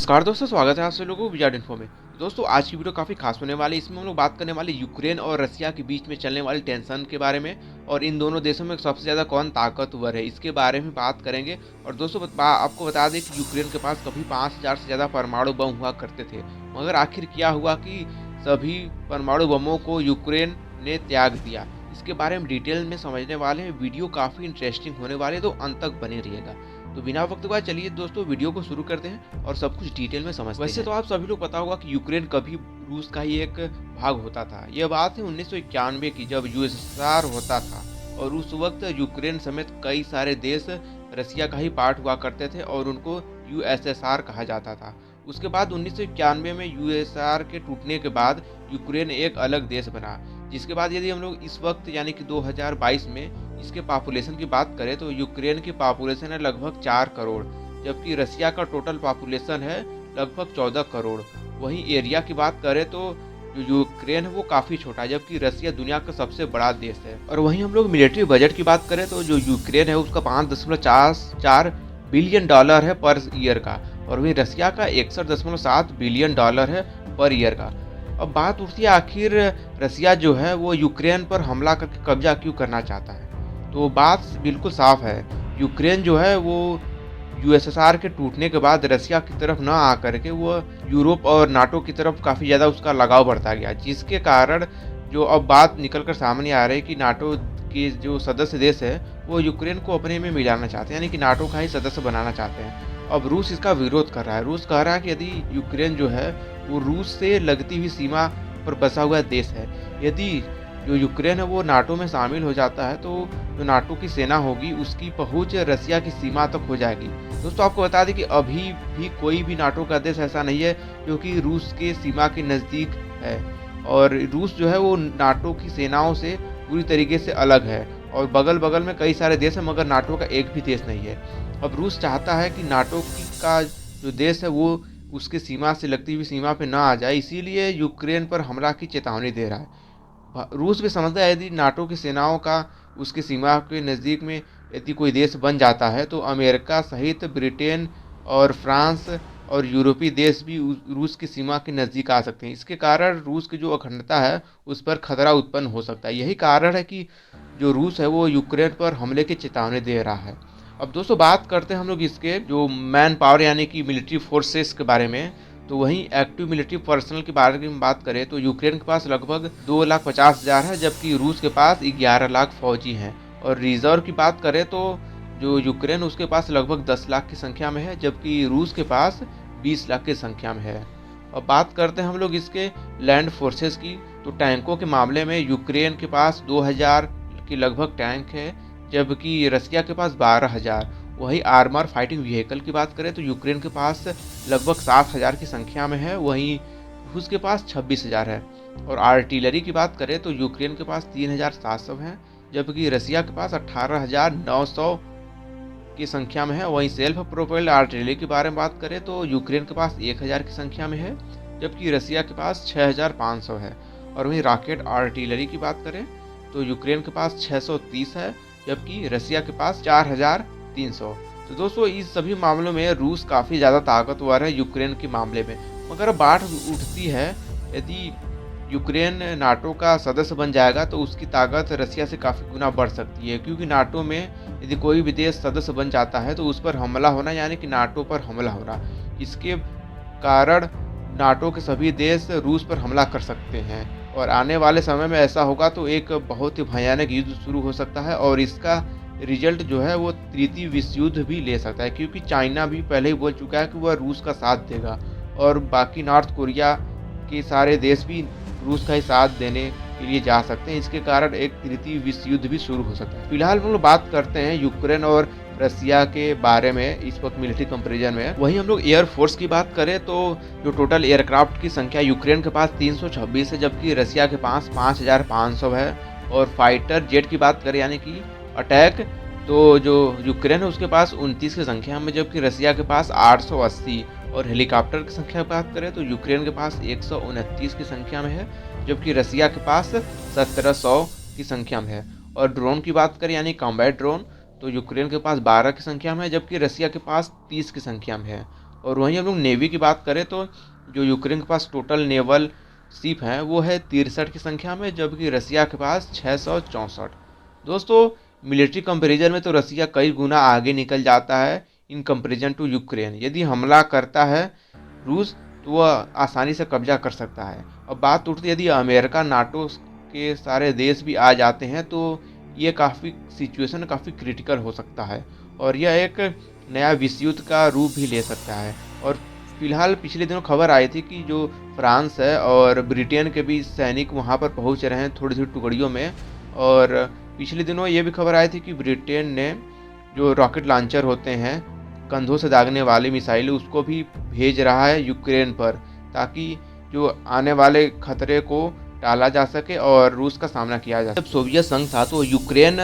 नमस्कार दोस्तों, स्वागत है आप सभी लोगों को विजार्ड इन्फो में। दोस्तों आज की वीडियो काफ़ी खास होने वाली है। इसमें हम लोग बात करने वाले यूक्रेन और रसिया के बीच में चलने वाली टेंशन के बारे में, और इन दोनों देशों में सबसे ज़्यादा कौन ताकतवर है इसके बारे में बात करेंगे। और दोस्तों आपको बता दें कि यूक्रेन के पास कभी 5000 से ज़्यादा परमाणु बम हुआ करते थे, मगर आखिर क्या हुआ कि सभी परमाणु बमों को यूक्रेन ने त्याग दिया। इसके बारे में डिटेल में समझने वाले हैं। वीडियो काफ़ी इंटरेस्टिंग होने वाले, तो अंत तक बने रहिएगा। तो बिना वक्त गवाए चलिए दोस्तों वीडियो को शुरू करते हैं और सब कुछ डिटेल में समझते हैं। वैसे तो आप सभी लोग पता होगा कि यूक्रेन कभी रूस का ही एक भाग होता था। यह बात है 1991 की, जब यूएसएसआर होता था, और उस वक्त यूक्रेन समेत कई सारे देश रसिया का ही पार्ट हुआ करते थे और उनको यूएसएसआर कहा जाता था। उसके बाद 1991 में यूएसएसआर के टूटने के बाद यूक्रेन एक अलग देश बना, जिसके बाद यदि हम लोग इस वक्त यानी कि 2022 में इसके पॉपुलेशन की बात करें तो यूक्रेन की पॉपुलेशन है लगभग 4 करोड़, जबकि रसिया का टोटल पॉपुलेशन है लगभग 14 करोड़। वहीं एरिया की बात करें तो जो यूक्रेन है वो काफ़ी छोटा है, जबकि रसिया दुनिया का सबसे बड़ा देश है। और वहीं हम लोग मिलिट्री बजट की बात करें तो जो यूक्रेन है उसका 5.4 बिलियन डॉलर है पर ईयर का, और वहीं रसिया का 61.7 बिलियन डॉलर है पर ईयर का। अब बात उठती है आखिर रसिया जो है वो यूक्रेन पर हमला करके कब्जा क्यों करना चाहता है। तो बात बिल्कुल साफ है, यूक्रेन जो है वो यूएसएसआर के टूटने के बाद रसिया की तरफ न आकर के वो यूरोप और नाटो की तरफ काफ़ी ज़्यादा उसका लगाव बढ़ता गया, जिसके कारण जो अब बात निकल कर सामने आ रही है कि नाटो के जो सदस्य देश है वो यूक्रेन को अपने में मिलाना चाहते हैं, यानी कि नाटो का ही सदस्य बनाना चाहते हैं। अब रूस इसका विरोध कर रहा है। रूस कह रहा है कि यदि यूक्रेन जो है वो रूस से लगती हुई सीमा पर बसा हुआ देश है, यदि जो यूक्रेन है वो नाटो में शामिल हो जाता है तो जो नाटो की सेना होगी उसकी पहुंच रसिया की सीमा तक हो जाएगी। दोस्तों आपको बता दें कि अभी भी कोई भी नाटो का देश ऐसा नहीं है जो कि रूस के सीमा के नज़दीक है, और रूस जो है वो नाटो की सेनाओं से पूरी तरीके से अलग है, और बगल बगल में कई सारे देश हैं मगर नाटो का एक भी देश नहीं है। अब रूस चाहता है कि नाटो का जो देश है वो उसके सीमा से लगती हुई सीमा पे ना आ जाए, इसीलिए यूक्रेन पर हमला की चेतावनी दे रहा है। रूस भी समझता है यदि नाटो की सेनाओं का उसकी सीमा के नज़दीक में यदि कोई देश बन जाता है तो अमेरिका सहित ब्रिटेन और फ्रांस और यूरोपीय देश भी रूस की सीमा के नज़दीक आ सकते हैं। इसके कारण रूस की जो अखंडता है उस पर खतरा उत्पन्न हो सकता है। यही कारण है कि जो रूस है वो यूक्रेन पर हमले की चेतावनी दे रहा है। अब दोस्तों बात करते हैं हम लोग इसके जो मैन पावर यानी कि मिलिट्री फोर्सेस के बारे में। तो वहीं एक्टिव मिलिट्री पर्सनल के बारे में बात करें तो यूक्रेन के पास लगभग 2,50,000 है, जबकि रूस के पास 11 लाख फौजी हैं। और रिजर्व की बात करें तो जो यूक्रेन उसके पास लगभग 10 लाख की संख्या में है, जबकि रूस के पास 20 लाख की संख्या में है। अब बात करते हैं हम लोग इसके लैंड फोर्सेस की। तो टैंकों के मामले में यूक्रेन के पास 2000 के लगभग टैंक है, जबकि रसिया के पास 12,000। वहीं आर्मर फाइटिंग व्हीकल की बात करें तो यूक्रेन के पास लगभग 7,000 की संख्या में है, वहीं रूस के पास 26,000 है। और आर्टिलरी की बात करें तो यूक्रेन के पास 3,700 है, जबकि रसिया के पास 18,900 की संख्या में है। वहीं सेल्फ प्रोपेल्ड आर्टिलरी के बारे में बात करें तो यूक्रेन के पास 1,000 की संख्या में है, जबकि रसिया के पास 6,500 है। और वहीं रॉकेट आर्टिलरी की बात करें तो यूक्रेन के पास 630 है, जबकि रसिया के पास 4,300। तो दोस्तों इस सभी मामलों में रूस काफ़ी ज़्यादा ताकतवर है यूक्रेन के मामले में। मगर अब बात उठती है यदि यूक्रेन नाटो का सदस्य बन जाएगा तो उसकी ताकत रसिया से काफ़ी गुना बढ़ सकती है, क्योंकि नाटो में यदि कोई भी देश सदस्य बन जाता है तो उस पर हमला होना यानी कि नाटो पर हमला होना, इसके कारण नाटो के सभी देश रूस पर हमला कर सकते हैं। और आने वाले समय में ऐसा होगा तो एक बहुत ही भयानक युद्ध शुरू हो सकता है, और इसका रिजल्ट जो है वो तृतीय विश्व युद्ध भी ले सकता है, क्योंकि चाइना भी पहले ही बोल चुका है कि वह रूस का साथ देगा, और बाकी नॉर्थ कोरिया के सारे देश भी रूस का ही साथ देने के लिए जा सकते हैं। इसके कारण एक तृतीय विश्व युद्ध भी शुरू हो सकता है। फिलहाल हम लोग बात करते हैं यूक्रेन और रसिया के बारे में इस वक्त मिलिट्री कंपेरिजन में। वहीं हम लोग एयरफोर्स की बात करें तो जो टोटल एयरक्राफ्ट की संख्या यूक्रेन के पास 326 है, जबकि रसिया के पास 5,500 है। और फाइटर जेट की बात करें यानी कि अटैक, तो जो यूक्रेन है उसके पास 29 की संख्या में, जबकि रसिया के पास 880। और हेलीकॉप्टर की संख्या की बात करें तो यूक्रेन के पास 129 की संख्या में है, जबकि रसिया के पास 1700 की संख्या में है। और ड्रोन की बात करें यानी कॉम्बैट ड्रोन, तो यूक्रेन के पास 12 की संख्या में है, जबकि रसिया के पास 30 की संख्या में है। और वहीं हम लोग नेवी की बात करें तो जो यूक्रेन के पास टोटल नेवल शिप हैं वो है 63 की संख्या में, जबकि रसिया के पास 664। दोस्तों मिलिट्री कंपैरिजन में तो रसिया कई गुना आगे निकल जाता है इन कंपैरिजन टू यूक्रेन। यदि हमला करता है रूस तो वह आसानी से कब्जा कर सकता है। अब बात उठती है यदि अमेरिका नाटो के सारे देश भी आ जाते हैं तो ये काफ़ी सिचुएशन काफ़ी क्रिटिकल हो सकता है और यह एक नया विश्व युद्ध का रूप भी ले सकता है। और फिलहाल पिछले दिनों खबर आई थी कि जो फ्रांस है और ब्रिटेन के भी सैनिक वहाँ पर पहुँच रहे हैं थोड़ी थोड़ी टुकड़ियों में। और पिछले दिनों ये भी खबर आई थी कि ब्रिटेन ने जो रॉकेट लॉन्चर होते हैं कंधों से दागने वाली मिसाइल उसको भी भेज रहा है यूक्रेन पर, ताकि जो आने वाले खतरे को टाला जा सके और रूस का सामना किया जा सके। जब सोवियत संघ था तो यूक्रेन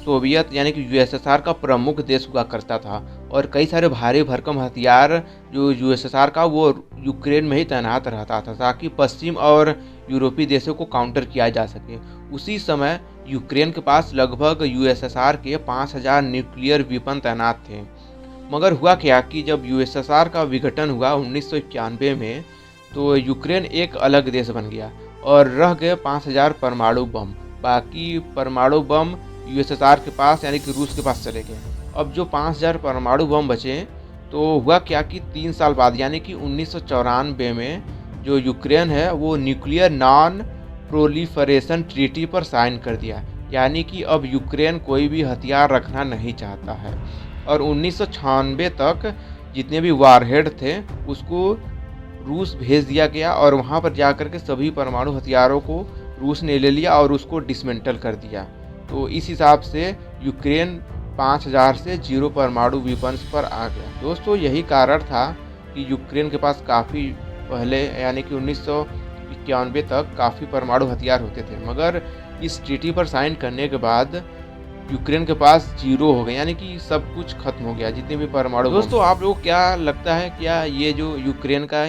सोवियत यानी कि यूएसएसआर का प्रमुख देश हुआ करता था और कई सारे भारी भरकम हथियार जो यूएसएसआर का वो यूक्रेन में ही तैनात रहता था ताकि पश्चिम और यूरोपीय देशों को काउंटर किया जा सके। उसी समय यूक्रेन के पास लगभग यूएसएसआर के 5000 न्यूक्लियर वेपन तैनात थे। मगर हुआ क्या कि जब यूएसएसआर का विघटन हुआ 1991 में तो यूक्रेन एक अलग देश बन गया और रह गए 5000 परमाणु बम। बाकी परमाणु बम यूएसएसआर के पास यानी कि रूस के पास चले गए। अब जो 5000 परमाणु बम बचे तो हुआ क्या कि 3 साल बाद यानी कि 1994 में जो यूक्रेन है वो न्यूक्लियर नॉन प्रोलिफरेशन ट्रीटी पर साइन कर दिया, यानी कि अब यूक्रेन कोई भी हथियार रखना नहीं चाहता है। और 1996 तक जितने भी वारहेड थे उसको रूस भेज दिया गया और वहाँ पर जाकर के सभी परमाणु हथियारों को रूस ने ले लिया और उसको डिसमेंटल कर दिया। तो इस हिसाब से यूक्रेन 5000 से 0 परमाणु वेपन्स पर आ गया। दोस्तों यही कारण था कि यूक्रेन के पास काफ़ी पहले यानी कि 1991 तक काफ़ी परमाणु हथियार होते थे, मगर इस ट्रीटी पर साइन करने के बाद यूक्रेन के पास 0 हो गए, यानी कि सब कुछ खत्म हो गया जितने भी परमाणु। दोस्तों आप लोग क्या लगता है, क्या ये जो यूक्रेन का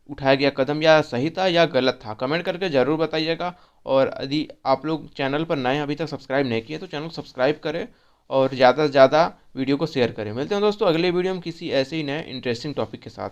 उठाया गया कदम या सही था या गलत था? कमेंट करके ज़रूर बताइएगा। और यदि आप लोग चैनल पर नए अभी तक सब्सक्राइब नहीं किए तो चैनल को सब्सक्राइब करें और ज़्यादा से ज़्यादा वीडियो को शेयर करें। मिलते हैं दोस्तों अगले वीडियो में किसी ऐसे ही नए इंटरेस्टिंग टॉपिक के साथ।